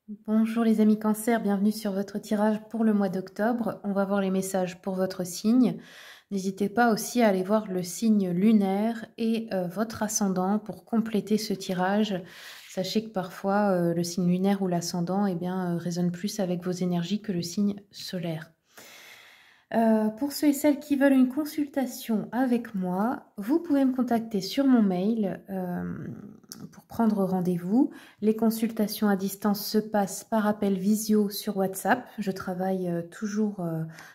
Bonjour les amis Cancer, bienvenue sur votre tirage pour le mois d'octobre. On va voir les messages pour votre signe. N'hésitez pas aussi à aller voir le signe lunaire et votre ascendant pour compléter ce tirage. Sachez que parfois le signe lunaire ou l'ascendant résonne plus avec vos énergies que le signe solaire. Pour ceux et celles qui veulent une consultation avec moi, vous pouvez me contacter sur mon mail pour prendre rendez-vous. Les consultations à distance se passent par appel visio sur WhatsApp. Je travaille toujours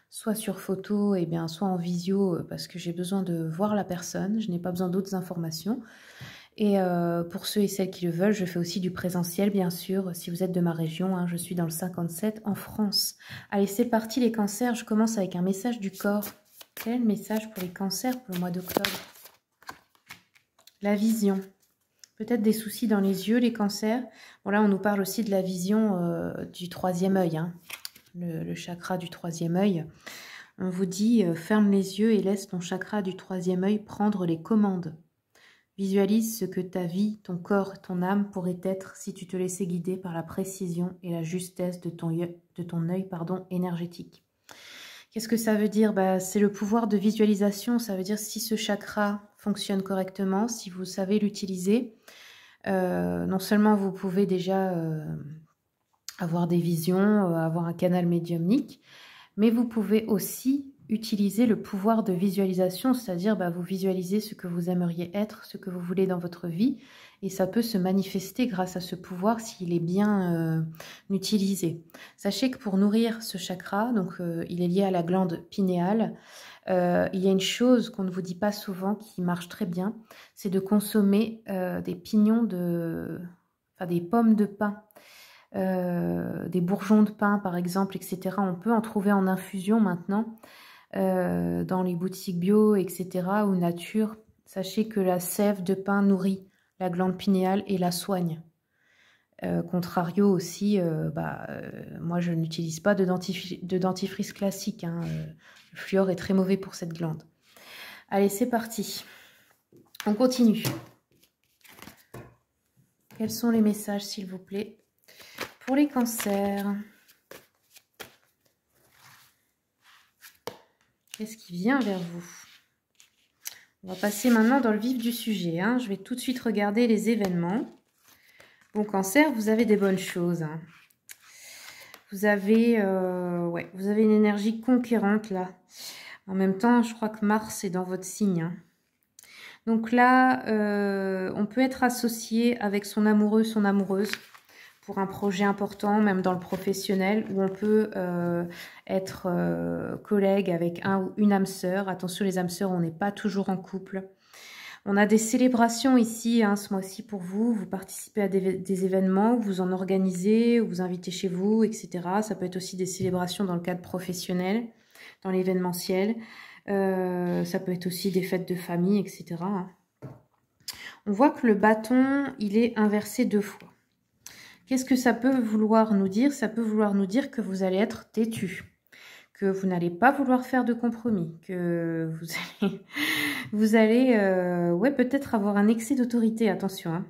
soit sur photo, soit en visio parce que j'ai besoin de voir la personne. Je n'ai pas besoin d'autres informations. Et pour ceux et celles qui le veulent, je fais aussi du présentiel, bien sûr, si vous êtes de ma région. Hein, je suis dans le 57 en France. Allez, c'est parti les cancers. Je commence avec un message du corps. Quel est le message pour les cancers pour le mois d'octobre? La vision. Peut-être des soucis dans les yeux, les cancers. Bon, là, on nous parle aussi de la vision du troisième œil, hein, le chakra du troisième œil. On vous dit, ferme les yeux et laisse ton chakra du troisième œil prendre les commandes. Visualise ce que ta vie, ton corps, ton âme pourraient être si tu te laissais guider par la précision et la justesse de ton œil énergétique. Qu'est-ce que ça veut dire? C'est le pouvoir de visualisation. Ça veut dire si ce chakra fonctionne correctement, si vous savez l'utiliser, non seulement vous pouvez déjà avoir des visions, avoir un canal médiumnique, mais vous pouvez aussi utiliser le pouvoir de visualisation, c'est-à-dire vous visualisez ce que vous aimeriez être, ce que vous voulez dans votre vie, et ça peut se manifester grâce à ce pouvoir s'il est bien utilisé. Sachez que pour nourrir ce chakra, donc il est lié à la glande pinéale, il y a une chose qu'on ne vous dit pas souvent qui marche très bien, c'est de consommer des des pommes de pin. Des bourgeons de pin par exemple, etc. On peut en trouver en infusion maintenant dans les boutiques bio, etc. ou nature. Sachez que la sève de pin nourrit la glande pinéale et la soigne. Contrario aussi, moi je n'utilise pas de dentifrice classique. Hein. Le fluor est très mauvais pour cette glande. Allez, c'est parti. On continue. Quels sont les messages, s'il vous plaît, pour les cancers? Qu'est-ce qui vient vers vous? On va passer maintenant dans le vif du sujet. Hein. Je vais tout de suite regarder les événements. Bon, cancer, vous avez des bonnes choses. Hein. Vous avez une énergie conquérante là. En même temps, je crois que Mars est dans votre signe. Hein. Donc là, on peut être associé avec son amoureux, son amoureuse pour un projet important, même dans le professionnel, où on peut être collègue avec un ou une âme sœur. Attention, les âmes sœurs, on n'est pas toujours en couple. On a des célébrations ici, hein, ce mois-ci pour vous. Vous participez à des événements, vous en organisez, vous invitez chez vous, etc. Ça peut être aussi des célébrations dans le cadre professionnel, dans l'événementiel. Ça peut être aussi des fêtes de famille, etc. Hein. On voit que le bâton, il est inversé 2 fois. Qu'est-ce que ça peut vouloir nous dire? Ça peut vouloir nous dire que vous allez être têtu, que vous n'allez pas vouloir faire de compromis, que vous allez peut-être avoir un excès d'autorité, attention. Hein.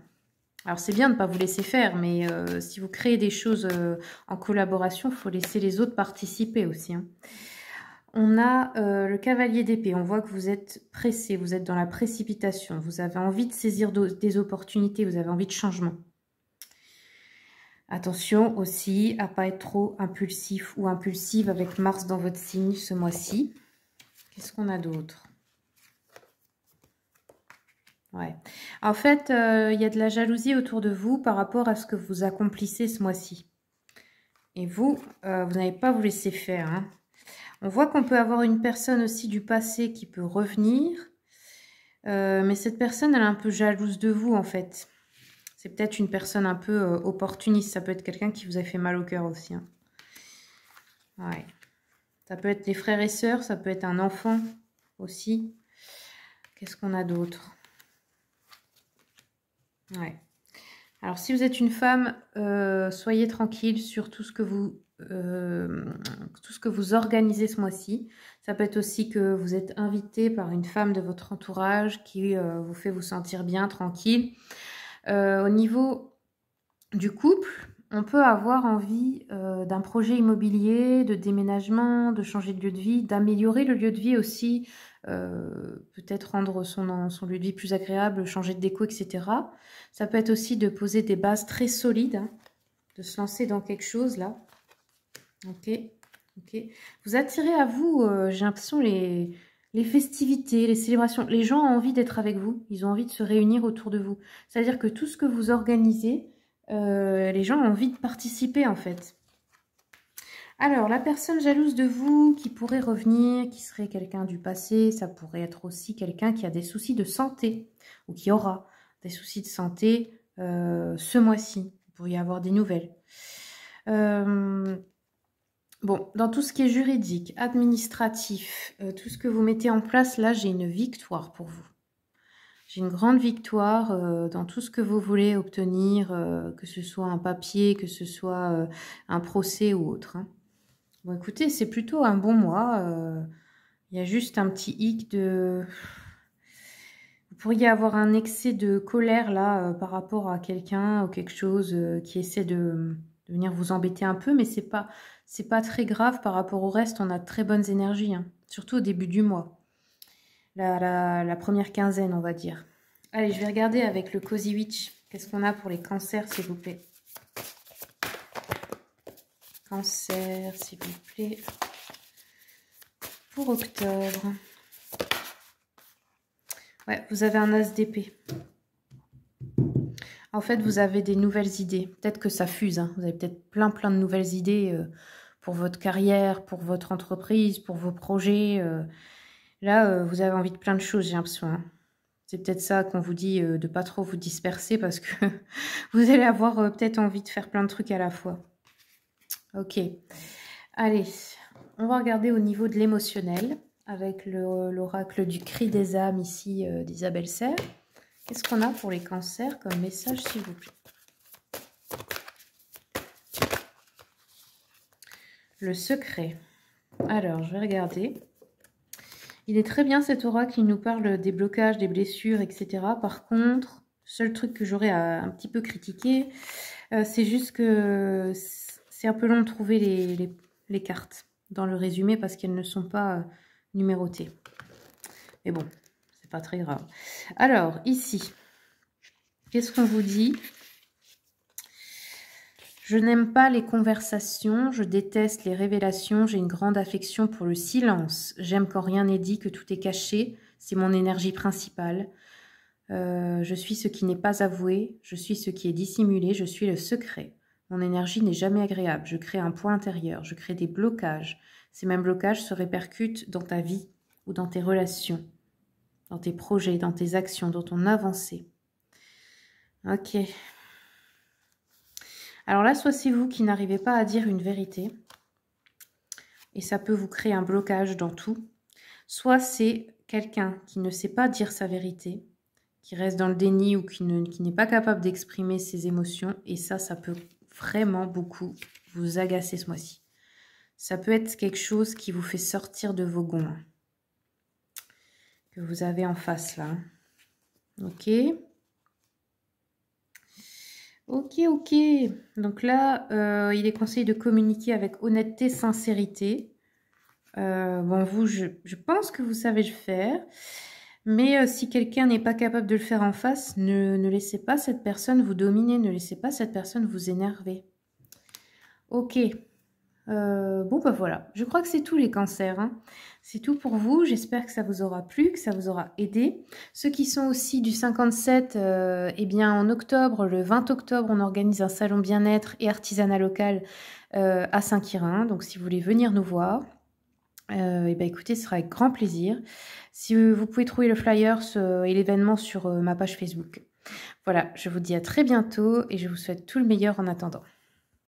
Alors c'est bien de ne pas vous laisser faire, mais si vous créez des choses en collaboration, il faut laisser les autres participer aussi. Hein. On a le cavalier d'épée, on voit que vous êtes pressé, vous êtes dans la précipitation, vous avez envie de saisir des opportunités, vous avez envie de changement. Attention aussi à ne pas être trop impulsif ou impulsive avec Mars dans votre signe ce mois-ci. Qu'est-ce qu'on a d'autre? Ouais. En fait, il y a de la jalousie autour de vous par rapport à ce que vous accomplissez ce mois-ci. Et vous, vous n'allez pas vous laisser faire. Hein. On voit qu'on peut avoir une personne aussi du passé qui peut revenir. Mais cette personne, elle est un peu jalouse de vous, en fait. C'est peut-être une personne un peu opportuniste. Ça peut être quelqu'un qui vous a fait mal au cœur aussi. Hein. Ouais. Ça peut être les frères et sœurs. Ça peut être un enfant aussi. Qu'est-ce qu'on a d'autre? Ouais. Alors, si vous êtes une femme, soyez tranquille sur tout ce que vous organisez ce mois-ci. Ça peut être aussi que vous êtes invité par une femme de votre entourage qui vous fait vous sentir bien, tranquille. Au niveau du couple, on peut avoir envie d'un projet immobilier, de déménagement, de changer de lieu de vie, d'améliorer le lieu de vie aussi, peut-être rendre son lieu de vie plus agréable, changer de déco, etc. Ça peut être aussi de poser des bases très solides, hein, de se lancer dans quelque chose là. Ok, ok. Vous attirez à vous, j'ai l'impression, les festivités, les célébrations. Les gens ont envie d'être avec vous, ils ont envie de se réunir autour de vous. C'est-à-dire que tout ce que vous organisez, les gens ont envie de participer en fait. Alors, la personne jalouse de vous qui pourrait revenir, qui serait quelqu'un du passé, ça pourrait être aussi quelqu'un qui a des soucis de santé ou qui aura des soucis de santé ce mois-ci. Vous pourriez avoir des nouvelles. Bon, dans tout ce qui est juridique, administratif, tout ce que vous mettez en place, là, j'ai une victoire pour vous. J'ai une grande victoire dans tout ce que vous voulez obtenir, que ce soit un papier, que ce soit un procès ou autre. Hein. Bon, écoutez, c'est plutôt un bon mois. Il y a juste un petit hic de... Vous pourriez avoir un excès de colère, là, par rapport à quelqu'un ou quelque chose qui essaie de venir vous embêter un peu, mais c'est pas très grave par rapport au reste. On a de très bonnes énergies, hein, surtout au début du mois. La première quinzaine, on va dire. Allez, je vais regarder avec le Cozy Witch. Qu'est-ce qu'on a pour les cancers, s'il vous plaît? Cancer, s'il vous plaît. Pour octobre. Ouais, vous avez un as d'épée. En fait, vous avez des nouvelles idées. Peut-être que ça fuse. Hein. Vous avez peut-être plein de nouvelles idées pour votre carrière, pour votre entreprise, pour vos projets. Là, vous avez envie de plein de choses, j'ai l'impression. Hein. C'est peut-être ça qu'on vous dit de pas trop vous disperser parce que vous allez avoir peut-être envie de faire plein de trucs à la fois. Ok. Allez, on va regarder au niveau de l'émotionnel avec l'oracle du cri des âmes ici d'Isabelle Serre. Qu'est-ce qu'on a pour les cancers comme message, s'il vous plaît? Le secret. Alors, je vais regarder. Il est très bien cet oracle qui nous parle des blocages, des blessures, etc. Par contre, seul truc que j'aurais à un petit peu critiquer, c'est juste que c'est un peu long de trouver les cartes dans le résumé parce qu'elles ne sont pas numérotées. Mais bon, c'est pas très grave. Alors, ici, qu'est-ce qu'on vous dit? Je n'aime pas les conversations, je déteste les révélations, j'ai une grande affection pour le silence. J'aime quand rien n'est dit, que tout est caché, c'est mon énergie principale. Je suis ce qui n'est pas avoué, je suis ce qui est dissimulé, je suis le secret. Mon énergie n'est jamais agréable, je crée un point intérieur, je crée des blocages. Ces mêmes blocages se répercutent dans ta vie ou dans tes relations, dans tes projets, dans tes actions, dans ton avancée. Ok. Alors là, soit c'est vous qui n'arrivez pas à dire une vérité, et ça peut vous créer un blocage dans tout, soit c'est quelqu'un qui ne sait pas dire sa vérité, qui reste dans le déni ou qui n'est pas capable d'exprimer ses émotions, et ça peut vraiment beaucoup vous agacer ce mois-ci. Ça peut être quelque chose qui vous fait sortir de vos gonds, que vous avez en face là. Ok. Ok. Donc là, il est conseillé de communiquer avec honnêteté, sincérité. Bon, vous, je pense que vous savez le faire. Mais si quelqu'un n'est pas capable de le faire en face, ne laissez pas cette personne vous dominer. Ne laissez pas cette personne vous énerver. Ok. Bon, bah voilà. Je crois que c'est tout les cancers. Hein. C'est tout pour vous. J'espère que ça vous aura plu, que ça vous aura aidé. Ceux qui sont aussi du 57, eh bien en octobre, le 20 octobre, on organise un salon bien-être et artisanat local à Saint-Quirin. Donc si vous voulez venir nous voir, eh bien, écoutez, ce sera avec grand plaisir. Si vous pouvez trouver le flyer et l'événement sur ma page Facebook. Voilà, je vous dis à très bientôt et je vous souhaite tout le meilleur en attendant.